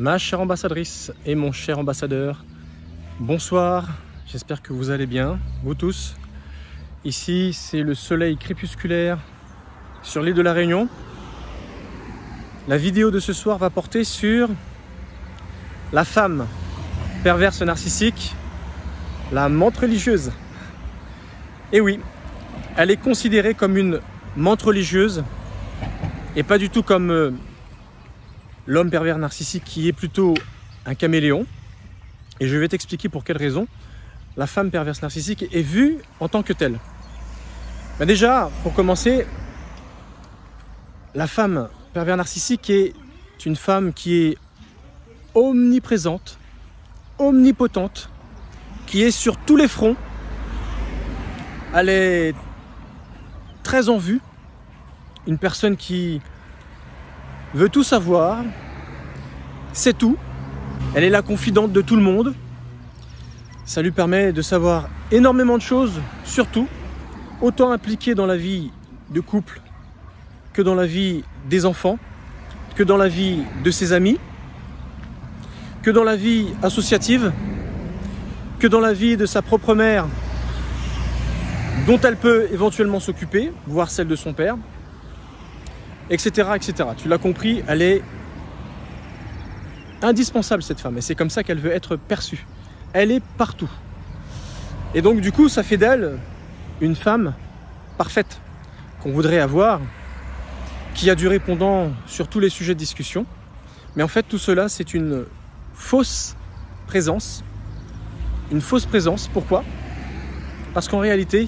Ma chère ambassadrice et mon cher ambassadeur, bonsoir, j'espère que vous allez bien, vous tous. Ici, c'est le soleil crépusculaire sur l'île de la Réunion. La vidéo de ce soir va porter sur la femme perverse narcissique, la menthe religieuse. Et oui, elle est considérée comme une menthe religieuse et pas du tout comme l'homme pervers narcissique qui est plutôt un caméléon. Et je vais t'expliquer pour quelle raison la femme perverse narcissique est vue en tant que telle. Ben déjà, pour commencer, la femme pervers narcissique est une femme qui est omniprésente, omnipotente, qui est sur tous les fronts. Elle est très en vue, une personne qui veut tout savoir, c'est tout. Elle est la confidente de tout le monde. Ça lui permet de savoir énormément de choses, surtout, autant impliquée dans la vie de couple que dans la vie des enfants, que dans la vie de ses amis, que dans la vie associative, que dans la vie de sa propre mère, dont elle peut éventuellement s'occuper, voire celle de son père, etc., etc. Tu l'as compris, elle est indispensable cette femme, et c'est comme ça qu'elle veut être perçue. Elle est partout. Et donc du coup, ça fait d'elle une femme parfaite, qu'on voudrait avoir, qui a du répondant sur tous les sujets de discussion. Mais en fait, tout cela, c'est une fausse présence. Une fausse présence, pourquoi? Parce qu'en réalité,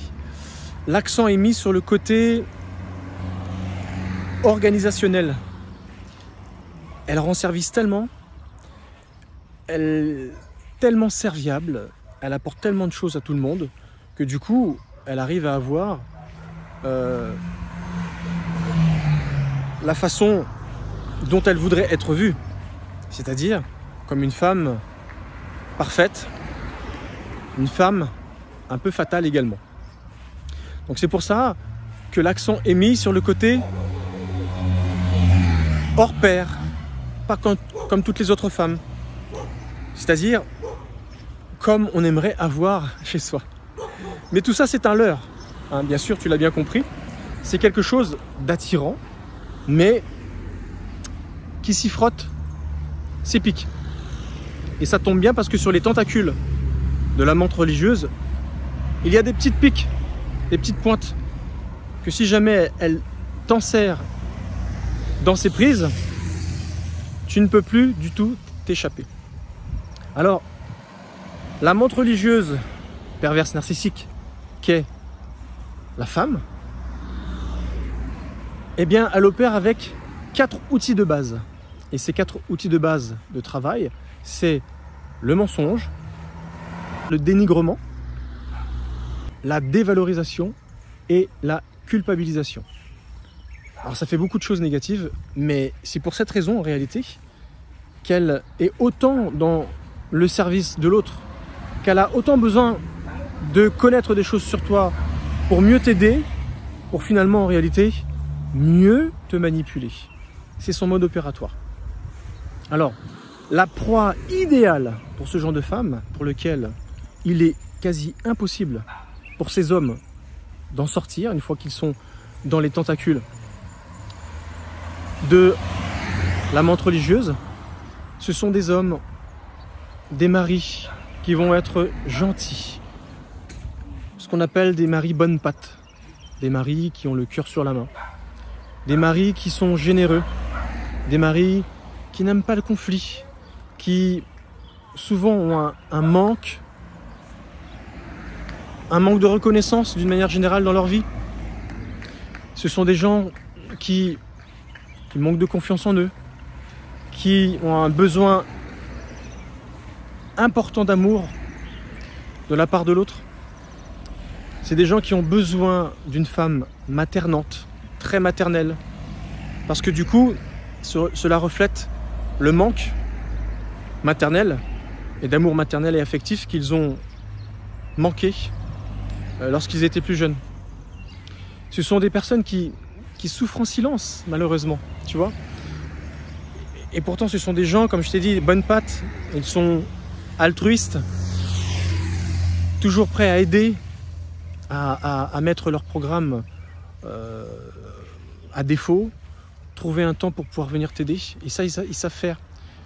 l'accent est mis sur le côté organisationnel. Elle rend service tellement, elle est tellement serviable, elle apporte tellement de choses à tout le monde, que du coup, elle arrive à avoir la façon dont elle voudrait être vue, c'est-à-dire comme une femme parfaite, une femme un peu fatale également. Donc c'est pour ça que l'accent est mis sur le côté hors pair, pas comme toutes les autres femmes, c'est-à-dire comme on aimerait avoir chez soi. Mais tout ça, c'est un leurre, hein, bien sûr, tu l'as bien compris. C'est quelque chose d'attirant, mais qui s'y frotte, c'est pique. Et ça tombe bien parce que sur les tentacules de la menthe religieuse, il y a des petites piques, des petites pointes, que si jamais elle t'enserre dans ses prises, tu ne peux plus du tout t'échapper. Alors, la menthe religieuse perverse narcissique qu'est la femme, eh bien, elle opère avec 4 outils de base. Et ces 4 outils de base de travail, c'est le mensonge, le dénigrement, la dévalorisation et la culpabilisation. Alors ça fait beaucoup de choses négatives, mais c'est pour cette raison en réalité qu'elle est autant dans le service de l'autre, qu'elle a autant besoin de connaître des choses sur toi pour mieux t'aider, pour finalement en réalité mieux te manipuler. C'est son mode opératoire. Alors, la proie idéale pour ce genre de femme, pour lequel il est quasi impossible pour ces hommes d'en sortir une fois qu'ils sont dans les tentacules de la menthe religieuse, ce sont des hommes, des maris qui vont être gentils, ce qu'on appelle des maris bonnes pattes, des maris qui ont le cœur sur la main, des maris qui sont généreux, des maris qui n'aiment pas le conflit, qui souvent ont un manque de reconnaissance d'une manière générale dans leur vie. Ce sont des gens qui manquent de confiance en eux, qui ont un besoin important d'amour de la part de l'autre. C'est des gens qui ont besoin d'une femme maternante, très maternelle, parce que du coup, cela reflète le manque maternel et d'amour maternel et affectif qu'ils ont manqué lorsqu'ils étaient plus jeunes. Ce sont des personnes qui souffrent en silence, malheureusement, tu vois. Et pourtant, ce sont des gens, comme je t'ai dit, bonnes pattes. Ils sont altruistes, toujours prêts à aider, à mettre leur programme à défaut, trouver un temps pour pouvoir venir t'aider. Et ça, ils savent faire.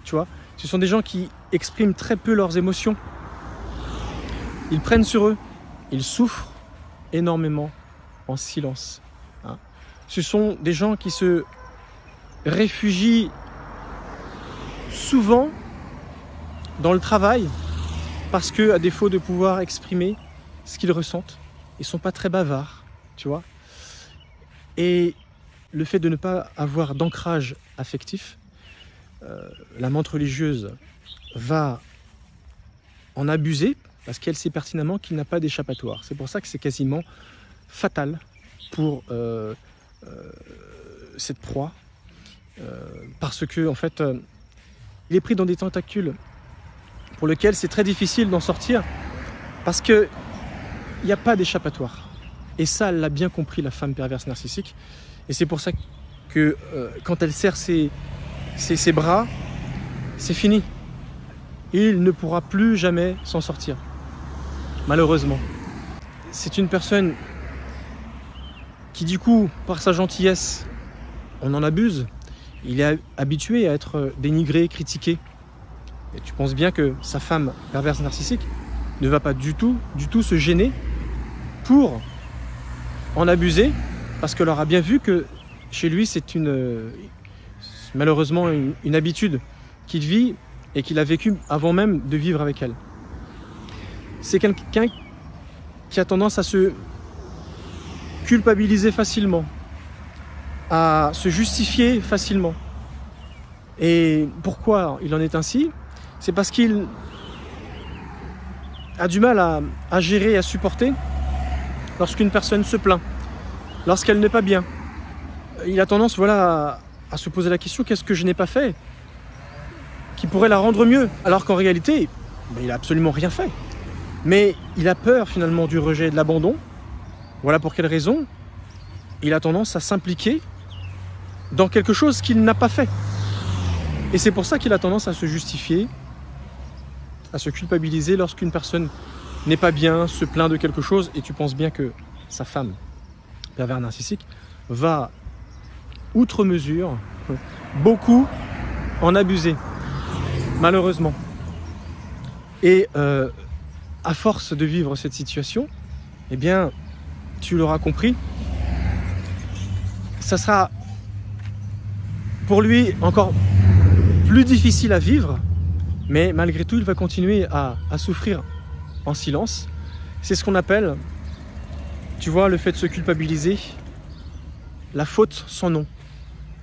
Tu vois, ce sont des gens qui expriment très peu leurs émotions. Ils prennent sur eux. Ils souffrent énormément en silence. Hein. Ce sont des gens qui se réfugient souvent dans le travail parce que, à défaut de pouvoir exprimer ce qu'ils ressentent, ils ne sont pas très bavards, tu vois. Et le fait de ne pas avoir d'ancrage affectif, la menthe religieuse va en abuser parce qu'elle sait pertinemment qu'il n'a pas d'échappatoire. C'est pour ça que c'est quasiment fatal pour cette proie, parce que en fait, il est pris dans des tentacules pour lesquels c'est très difficile d'en sortir parce qu'il n'y a pas d'échappatoire. Et ça, elle l'a bien compris, la femme perverse narcissique. Et c'est pour ça que quand elle serre ses bras, c'est fini. Il ne pourra plus jamais s'en sortir. Malheureusement. C'est une personne qui, du coup, par sa gentillesse, on en abuse. Il est habitué à être dénigré, critiqué. Et tu penses bien que sa femme perverse narcissique ne va pas du tout se gêner pour en abuser, parce qu'elle aura bien vu que chez lui, c'est malheureusement une habitude qu'il vit et qu'il a vécu avant même de vivre avec elle. C'est quelqu'un qui a tendance à se culpabiliser facilement, à se justifier facilement. Et pourquoi il en est ainsi? C'est parce qu'il a du mal à gérer, à supporter lorsqu'une personne se plaint, lorsqu'elle n'est pas bien. Il a tendance, voilà, à se poser la question, qu'est-ce que je n'ai pas fait qui pourrait la rendre mieux? Alors qu'en réalité, il n'a absolument rien fait. Mais il a peur finalement du rejet et de l'abandon. Voilà pour quelle raison il a tendance à s'impliquer dans quelque chose qu'il n'a pas fait. Et c'est pour ça qu'il a tendance à se justifier, à se culpabiliser lorsqu'une personne n'est pas bien, se plaint de quelque chose. Et tu penses bien que sa femme, pervers narcissique, va outre mesure, beaucoup en abuser, malheureusement. Et à force de vivre cette situation, eh bien, tu l'auras compris, ça sera pour lui encore plus difficile à vivre, mais malgré tout, il va continuer à souffrir en silence. C'est ce qu'on appelle, tu vois, le fait de se culpabiliser, la faute sans nom.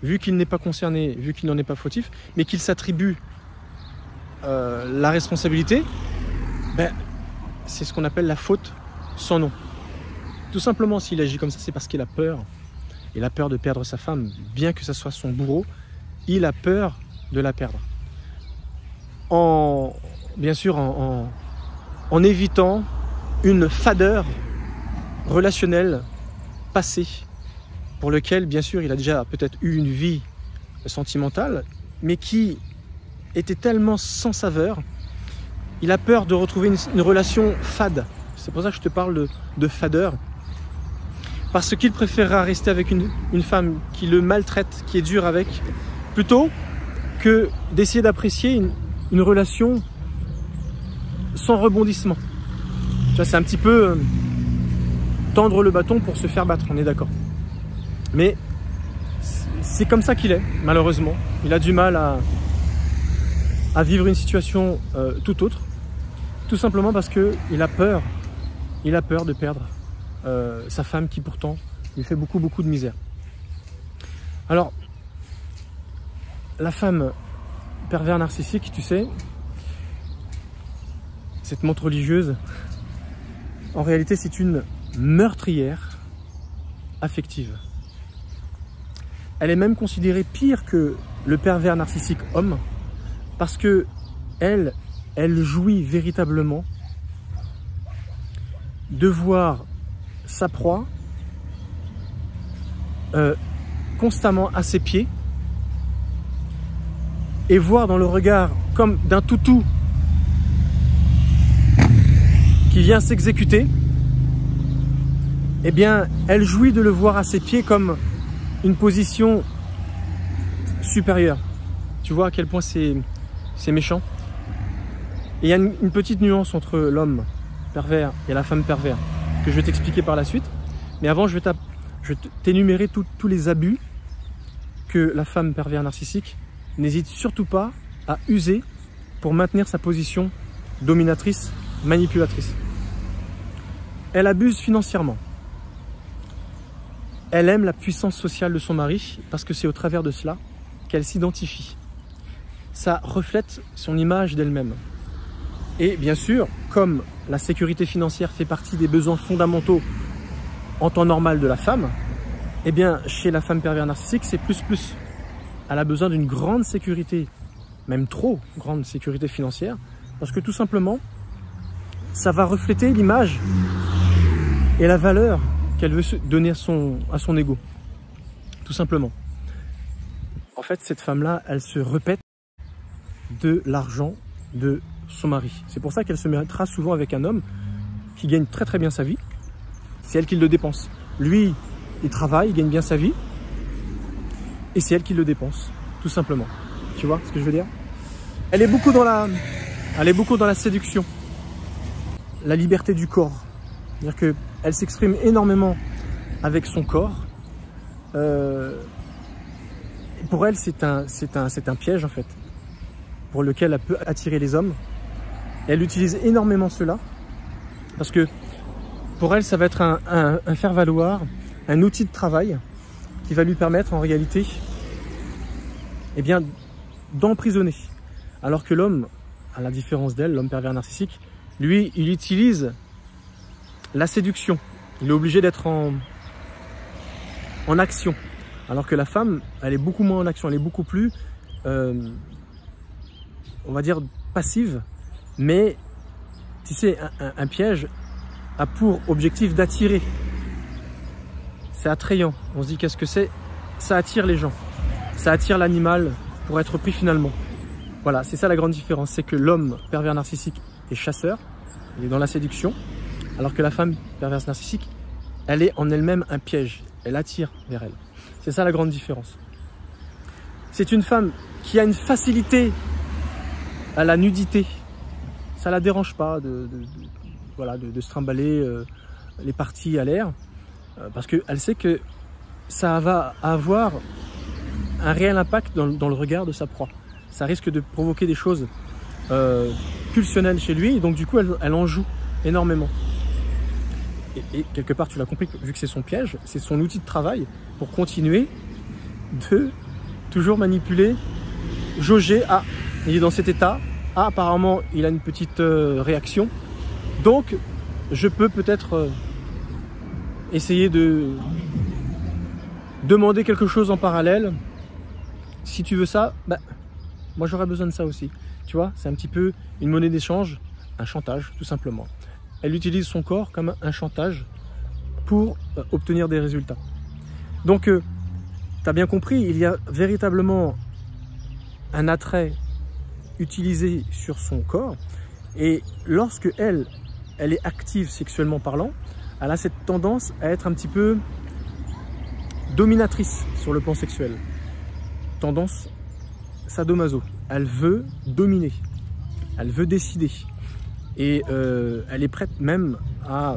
Vu qu'il n'est pas concerné, vu qu'il n'en est pas fautif, mais qu'il s'attribue la responsabilité, c'est ce qu'on appelle la faute sans nom. Tout simplement, s'il agit comme ça, c'est parce qu'il a peur. Il a peur de perdre sa femme, bien que ce soit son bourreau, il a peur de la perdre. Bien sûr, en évitant une fadeur relationnelle passée, pour lequel, bien sûr, il a déjà peut-être eu une vie sentimentale, mais qui était tellement sans saveur, il a peur de retrouver une relation fade. C'est pour ça que je te parle de fadeur. Parce qu'il préférera rester avec une femme qui le maltraite, qui est dure avec, plutôt que d'essayer d'apprécier une relation sans rebondissement. Tu vois, c'est un petit peu tendre le bâton pour se faire battre, on est d'accord. Mais c'est comme ça qu'il est, malheureusement. Il a du mal à vivre une situation tout autre, tout simplement parce qu'il a peur. Il a peur de perdre sa femme qui pourtant lui fait beaucoup de misère. Alors, la femme pervers narcissique, tu sais, cette menthe religieuse, en réalité c'est une meurtrière affective. Elle est même considérée pire que le pervers narcissique homme, parce que elle jouit véritablement de voir sa proie constamment à ses pieds, et voir dans le regard comme d'un toutou qui vient s'exécuter, eh bien, elle jouit de le voir à ses pieds comme une position supérieure. Tu vois à quel point c'est méchant. Et il y a une petite nuance entre l'homme pervers et la femme pervers que je vais t'expliquer par la suite. Mais avant, je vais t'énumérer tous les abus que la femme pervers narcissique n'hésite surtout pas à user pour maintenir sa position dominatrice, manipulatrice. Elle abuse financièrement. Elle aime la puissance sociale de son mari parce que c'est au travers de cela qu'elle s'identifie. Ça reflète son image d'elle-même. Et bien sûr, comme la sécurité financière fait partie des besoins fondamentaux en temps normal de la femme, eh bien, chez la femme pervers narcissique, c'est plus. Elle a besoin d'une grande sécurité, même trop grande sécurité financière, parce que tout simplement, ça va refléter l'image et la valeur qu'elle veut donner à son ego. Tout simplement. En fait, cette femme-là, elle se répète de l'argent de son mari. C'est pour ça qu'elle se mettra souvent avec un homme qui gagne très bien sa vie. C'est elle qui le dépense. Lui, il travaille, il gagne bien sa vie. Et c'est elle qui le dépense, tout simplement. Tu vois ce que je veux dire? Elle est beaucoup dans la séduction. La liberté du corps. C'est-à-dire qu'elle s'exprime énormément avec son corps. Pour elle, c'est un piège, en fait, pour lequel elle peut attirer les hommes. Et elle utilise énormément cela, parce que pour elle, ça va être un faire-valoir, un outil de travail qui va lui permettre en réalité eh bien, d'emprisonner. Alors que l'homme, à la différence d'elle, l'homme pervers narcissique, lui, il utilise la séduction. Il est obligé d'être en action. Alors que la femme, elle est beaucoup moins en action, elle est beaucoup plus, on va dire, passive. Mais, tu sais, un piège a pour objectif d'attirer. C'est attrayant. On se dit, qu'est-ce que c'est? Ça attire les gens. Ça attire l'animal pour être pris finalement. Voilà, c'est ça la grande différence. C'est que l'homme pervers narcissique est chasseur, il est dans la séduction, alors que la femme perverse narcissique, elle est en elle-même un piège. Elle attire vers elle. C'est ça la grande différence. C'est une femme qui a une facilité à la nudité. Ça ne la dérange pas de se trimballer les parties à l'air, parce qu'elle sait que ça va avoir un réel impact dans le regard de sa proie. Ça risque de provoquer des choses pulsionnelles chez lui, et donc du coup elle en joue énormément. Et quelque part, tu l'as compris, vu que c'est son piège, c'est son outil de travail pour continuer de toujours manipuler, jauger. Ah, il est dans cet état. Ah, apparemment, il a une petite réaction. Donc, je peux peut-être essayer de demander quelque chose en parallèle. Si tu veux ça, bah, moi j'aurais besoin de ça aussi. Tu vois, c'est un petit peu une monnaie d'échange, un chantage, tout simplement. Elle utilise son corps comme un chantage pour obtenir des résultats. Donc, tu as bien compris, il y a véritablement un attrait utilisé sur son corps. Et lorsque elle est active sexuellement parlant, elle a cette tendance à être un petit peu dominatrice sur le plan sexuel. Tendance sadomaso. Elle veut dominer. Elle veut décider. Et elle est prête même à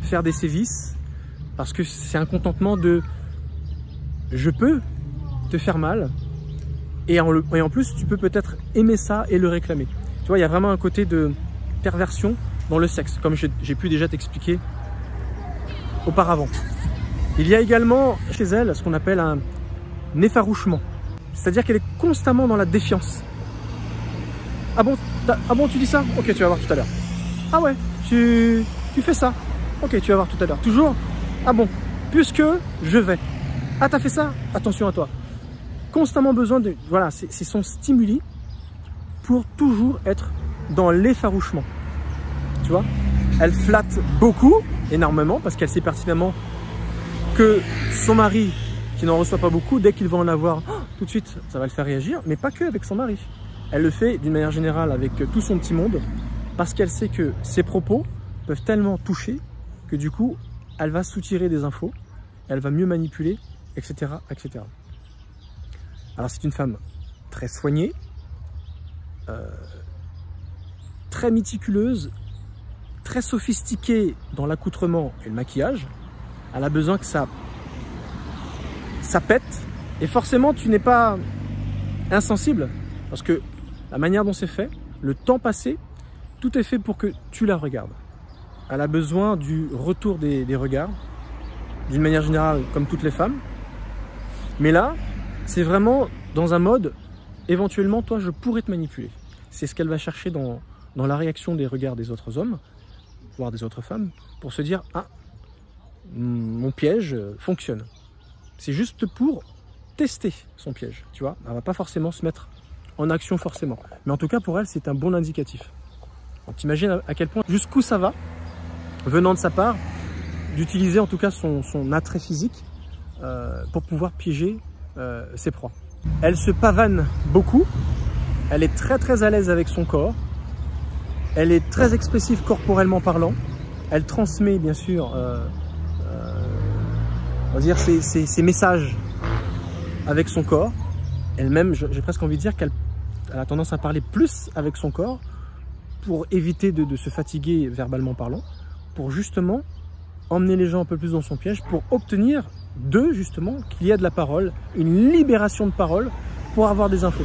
faire des sévices parce que c'est un contentement de je peux te faire mal et en plus tu peux peut-être aimer ça et le réclamer. Tu vois, il y a vraiment un côté de perversion dans le sexe, comme j'ai pu déjà t'expliquer auparavant. Il y a également chez elle ce qu'on appelle un effarouchement, c'est-à-dire qu'elle est constamment dans la défiance. Ah bon, tu dis ça? Ok, tu vas voir tout à l'heure. Ah ouais, tu fais ça? Ok, tu vas voir tout à l'heure. Toujours? Ah bon, puisque je vais. Ah, t'as fait ça? Attention à toi. Constamment besoin de... Voilà, c'est son stimuli pour toujours être dans l'effarouchement. Tu vois? Elle flatte beaucoup, énormément, parce qu'elle sait pertinemment que son mari, qui n'en reçoit pas beaucoup, dès qu'il va en avoir, oh, tout de suite, ça va le faire réagir, mais pas que avec son mari. Elle le fait d'une manière générale avec tout son petit monde, parce qu'elle sait que ses propos peuvent tellement toucher que du coup, elle va soutirer des infos, elle va mieux manipuler, etc., etc. Alors c'est une femme très soignée, très méticuleuse, très sophistiquée dans l'accoutrement et le maquillage. Elle a besoin que ça pète. Et forcément, tu n'es pas insensible. Parce que la manière dont c'est fait, le temps passé, tout est fait pour que tu la regardes. Elle a besoin du retour des regards, d'une manière générale, comme toutes les femmes. Mais là, c'est vraiment dans un mode, éventuellement, toi, je pourrais te manipuler. C'est ce qu'elle va chercher dans la réaction des regards des autres hommes, voire des autres femmes, pour se dire, ah, mon piège fonctionne. C'est juste pour tester son piège, tu vois. Elle ne va pas forcément se mettre en action forcément. Mais en tout cas, pour elle, c'est un bon indicatif. Donc, t'imagines à quel point, jusqu'où ça va, venant de sa part, d'utiliser en tout cas son attrait physique pour pouvoir piéger ses proies. Elle se pavane beaucoup, elle est très à l'aise avec son corps, elle est très expressive corporellement parlant, elle transmet bien sûr on va dire ses messages avec son corps. Elle-même, j'ai presque envie de dire qu'elle a tendance à parler plus avec son corps pour éviter de se fatiguer verbalement parlant, pour justement emmener les gens un peu plus dans son piège, pour obtenir d'eux justement qu'il y a de la parole, une libération de parole pour avoir des infos.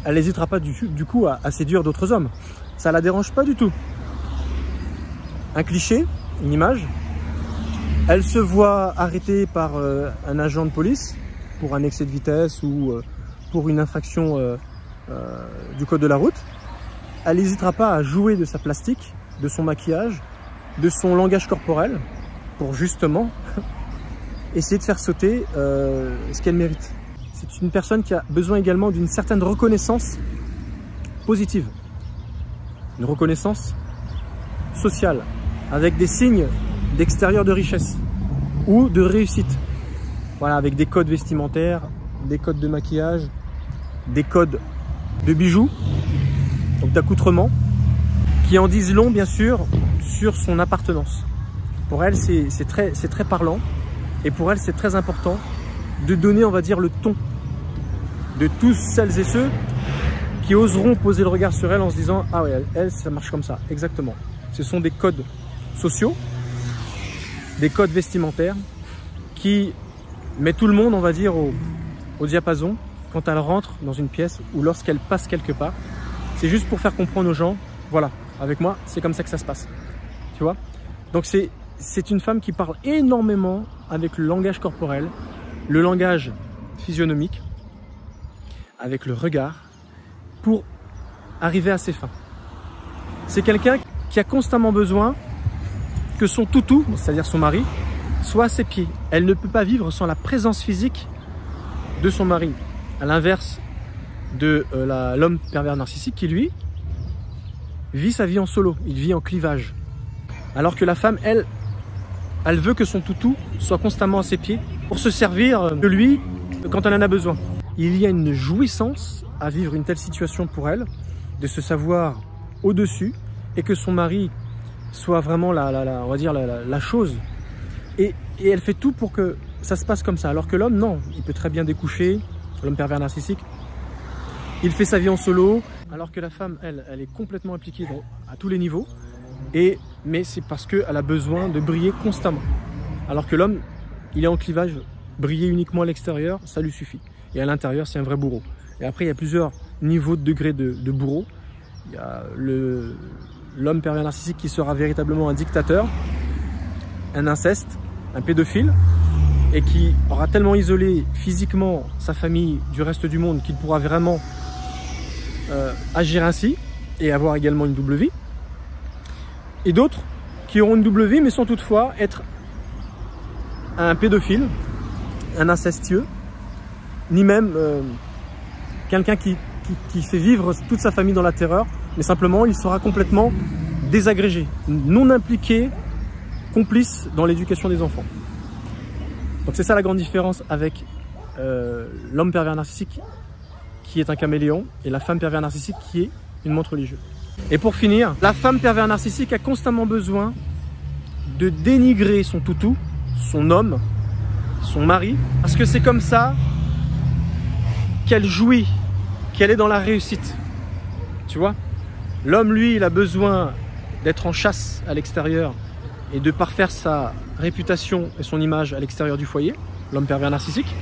Elle n'hésitera pas du coup à séduire d'autres hommes. Ça la dérange pas du tout. Un cliché, une image. Elle se voit arrêtée par un agent de police pour un excès de vitesse ou pour une infraction du code de la route. Elle n'hésitera pas à jouer de sa plastique, de son maquillage, de son langage corporel pour justement essayer de faire sauter ce qu'elle mérite. C'est une personne qui a besoin également d'une certaine reconnaissance positive, une reconnaissance sociale, avec des signes d'extérieur de richesse ou de réussite. Voilà, avec des codes vestimentaires, des codes de maquillage, des codes de bijoux, donc d'accoutrement, qui en disent long bien sûr sur son appartenance. Pour elle, c'est très parlant, et pour elle, c'est très important de donner, on va dire, le ton de tous celles et ceux qui oseront poser le regard sur elle en se disant « Ah ouais, elle, ça marche comme ça. » Exactement. Ce sont des codes sociaux, des codes vestimentaires qui mettent tout le monde, on va dire, au diapason quand elle rentre dans une pièce ou lorsqu'elle passe quelque part. C'est juste pour faire comprendre aux gens, voilà, avec moi, c'est comme ça que ça se passe. Tu vois? Donc c'est une femme qui parle énormément avec le langage corporel, le langage physionomique, avec le regard, pour arriver à ses fins. C'est quelqu'un qui a constamment besoin que son toutou, c'est-à-dire son mari, soit à ses pieds. Elle ne peut pas vivre sans la présence physique de son mari. À l'inverse de l'homme pervers narcissique qui, lui, vit sa vie en solo. Il vit en clivage. Alors que la femme, elle veut que son toutou soit constamment à ses pieds pour se servir de lui quand elle en a besoin. Il y a une jouissance à vivre une telle situation pour elle, de se savoir au-dessus et que son mari soit vraiment on va dire la chose. Et elle fait tout pour que ça se passe comme ça. Alors que l'homme, non, il peut très bien découcher, l'homme pervers narcissique. Il fait sa vie en solo, alors que la femme, elle est complètement impliquée à tous les niveaux. Mais c'est parce qu'elle a besoin de briller constamment. Alors que l'homme, il est en clivage, briller uniquement à l'extérieur, ça lui suffit. Et à l'intérieur, c'est un vrai bourreau. Et après, il y a plusieurs niveaux de degrés de bourreau. Il y a l'homme pervers narcissique qui sera véritablement un dictateur, un inceste, un pédophile, et qui aura tellement isolé physiquement sa famille du reste du monde qu'il pourra vraiment agir ainsi et avoir également une double vie. Et d'autres qui auront une double vie mais sans toutefois être un pédophile, un incestueux, ni même quelqu'un qui fait vivre toute sa famille dans la terreur, mais simplement il sera complètement désagrégé, non impliqué, complice dans l'éducation des enfants. Donc c'est ça la grande différence avec l'homme pervers narcissique qui est un caméléon et la femme pervers narcissique qui est une montre religieuse. Et pour finir, la femme pervers narcissique a constamment besoin de dénigrer son toutou, son homme, son mari, parce que c'est comme ça qu'elle jouit, qu'elle est dans la réussite. Tu vois, l'homme, lui, il a besoin d'être en chasse à l'extérieur et de parfaire sa réputation et son image à l'extérieur du foyer, l'homme pervers narcissique.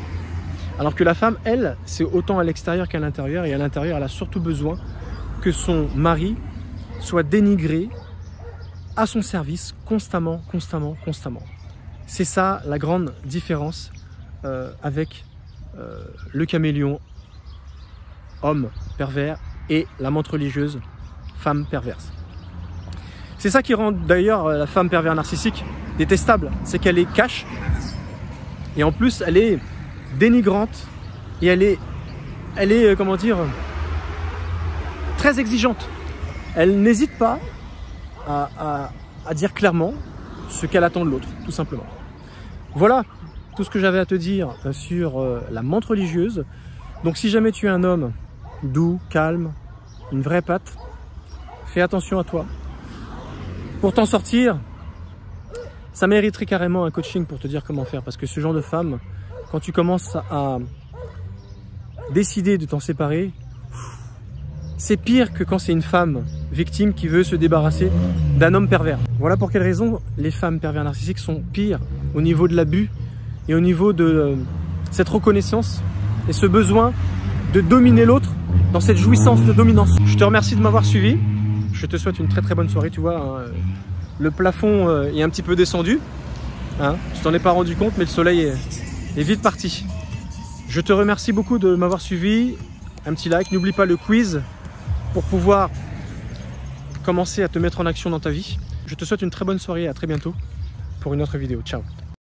Alors que la femme, elle, c'est autant à l'extérieur qu'à l'intérieur, et à l'intérieur, elle a surtout besoin que son mari soit dénigré à son service constamment. C'est ça la grande différence avec le caméléon homme pervers et la menthe religieuse femme perverse. C'est ça qui rend d'ailleurs la femme pervers narcissique détestable, c'est qu'elle est cash et en plus elle est dénigrante et elle est comment dire, très exigeante. Elle n'hésite pas à dire clairement ce qu'elle attend de l'autre, tout simplement. Voilà tout ce que j'avais à te dire sur la menthe religieuse. Donc si jamais tu es un homme doux, calme, une vraie patte, fais attention à toi. Pour t'en sortir, ça mériterait carrément un coaching pour te dire comment faire. Parce que ce genre de femme, quand tu commences à décider de t'en séparer, c'est pire que quand c'est une femme victime qui veut se débarrasser d'un homme pervers. Voilà pour quelle raison les femmes pervers narcissiques sont pires au niveau de l'abus et au niveau de cette reconnaissance et ce besoin de dominer l'autre dans cette jouissance de dominance. Je te remercie de m'avoir suivi. Je te souhaite une très bonne soirée. Tu vois, hein, le plafond est un petit peu descendu. Hein, je t'en ai pas rendu compte, mais le soleil est vite parti. Je te remercie beaucoup de m'avoir suivi. Un petit like. N'oublie pas le quiz pour pouvoir commencer à te mettre en action dans ta vie. Je te souhaite une très bonne soirée et à très bientôt pour une autre vidéo. Ciao.